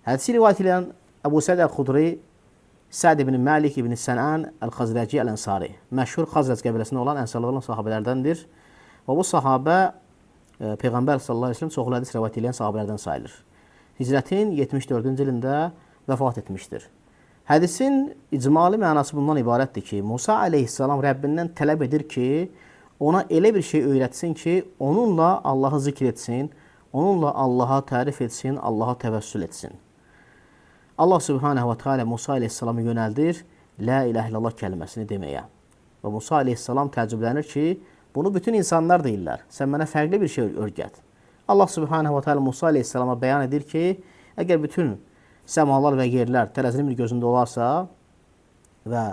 Hədisi rivayət edən Əbu Səid Əl-Xudri, Səd ibn Məlik ibn Sənən Əl-Xazrəci Əl-Ənsari, məşhur Xazrəc qəbiləsində olan ənsarlı sahabələrdəndir. Və bu sahabə Peyğəmbər sallallahu əleyhi və səlləm çoxlu hədis rivayət edən sahabələrdən sayılır. Hicrətin 74-cü ilində vəfat etmişdir. Hədisin icmali mənası bundan ibarətdir ki, Musa əleyhissalam Rəbbindən tələb edir ki, ona elə bir şey öyrətsin ki, onunla Allahı zikr etsin, onunla Allaha tərif etsin, Allaha təvəssül etsin. Allah Subhanahu wa Taala Musa əleyhissalamı yönəldir La ilahe illallah kəlməsini deməyə. Və Musa əleyhissalam təəccüblənir ki, bunu bütün insanlar deyirlər. Sən mənə fərqli bir şey öyrət. Allah Subhanahu wa Taala Musa əleyhissalama bəyan edir ki, əgər bütün səmalar və yerlər tərəzinin bir gözündə olarsa və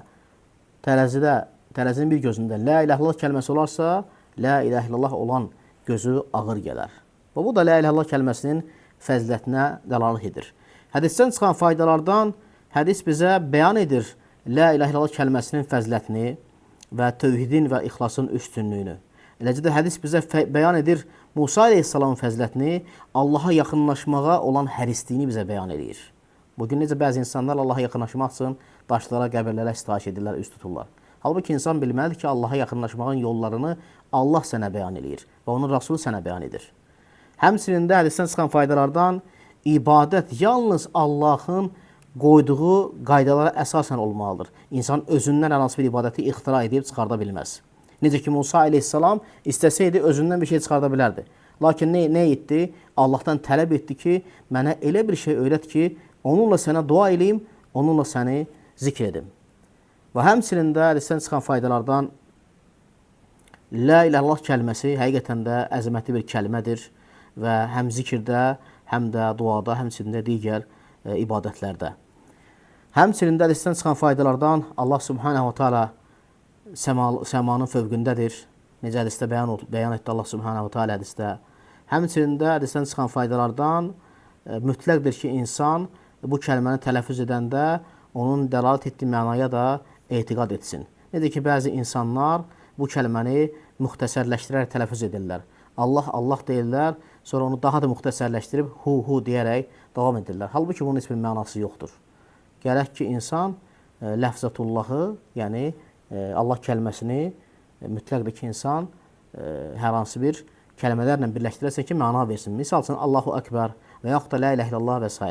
tərəzinin bir gözündə La ilahe illallah kəlməsi olarsa, La ilahe illallah olan gözü ağır gələr. Və bu da La ilahe illallah kəlməsinin fəzilətinə dəlalət edir. Hədisdən çıxan faydalardan hədis bizə bəyan edir La ilahe illallah kəlməsinin fəzilətini və tövhidin və ixlasın üstünlüyünü. Eləcə də hədis bizə bəyan edir Musa əleyhissalamın fəzilətini, Allaha yaxınlaşmağa olan hərisliyini bizə bəyan edir. Bugün necə bəzi insanlar Allaha yaxınlaşmaq üçün daşlara, qəbirlərə sitayiş edirlər, üst tuturlar. Halbuki insan bilməlidir ki, Allaha yaxınlaşmağın yollarını Allah sənə bəyan edir və onun Rasulü sənə bəyan edir. Həmçinin də hədisdən çıxan faydalardan İbadət yalnız Allahın qoyduğu qaydalara əsasən olmalıdır. İnsan özündən hər hansı bir ibadəti ixtira edib çıxarda bilməz. Necə ki, Musa əleyhissalam istəsəydi özündən bir şey çıxarda bilərdi. Lakin nə etdi? Allahdan tələb etdi ki, mənə elə bir şey öyrət ki, onunla sənə dua eləyim, onunla səni zikr edim. Və həmçinin də hədisdən çıxan faydalardan La ilahe illallah kəlməsi həqiqətən də əzəmətli bir kəlmədir və həm zikirdə, həm də duada, həmçinin də digər ibadətlərdə. Həmçinin də hədisdən çıxan faydalardan Allah Subhanahu wa Taala səmanın fövqündədir. Necə hədisdə bəyan etdi Allah Subhanahu wa Taala hədisdə. Həmçinin də hədisdən çıxan faydalardan mütləqdir ki, insan bu kəlməni tələffüz edəndə onun dəlalət etdiyi mənaya da etiqad etsin. Necə ki, bəzi insanlar bu kəlməni müxtəsərləşdirərək tələffüz edirlər. Allah, Allah deyirlər, sonra onu daha da müxtəsərləşdirib hu deyərək davam edirlər. Halbuki bunun heç bir mənası yoxdur. Gərək ki, insan ləfzətullahı, yəni Allah kəlməsini mütləqdir ki, insan hər hansı bir kəlmələrlə birləşdirərsə ki, məna versin. Misal üçün, Allahu Ekber və yaxud da La ilahe illallah və s.